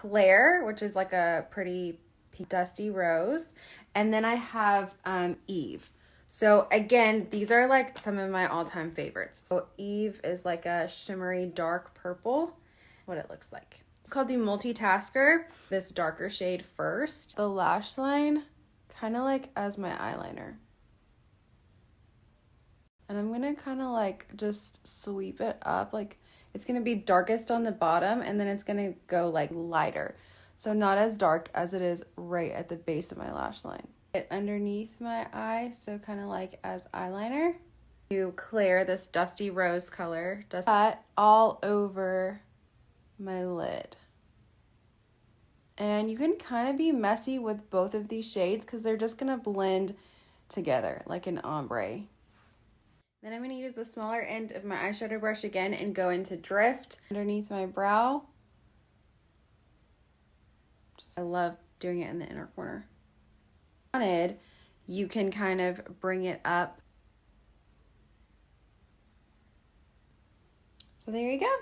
Claire, which is like a pretty dusty rose. And then I have Eve. So again, these are like some of my all-time favorites. So Eve is like a shimmery dark purple, what it looks like. It's called the Multitasker. This darker shade first. The lash line, kind of like as my eyeliner. And I'm gonna kind of like just sweep it up. Like it's gonna be darkest on the bottom and then it's gonna go like lighter. So not as dark as it is right at the base of my lash line. It underneath my eye, so kind of like as eyeliner. To Claire, this dusty rose color. Dust that all over my lid. And you can kind of be messy with both of these shades because they're just gonna blend together like an ombre. Then I'm going to use the smaller end of my eyeshadow brush again and go into Drift underneath my brow. I love doing it in the inner corner. You can kind of bring it up. So there you go.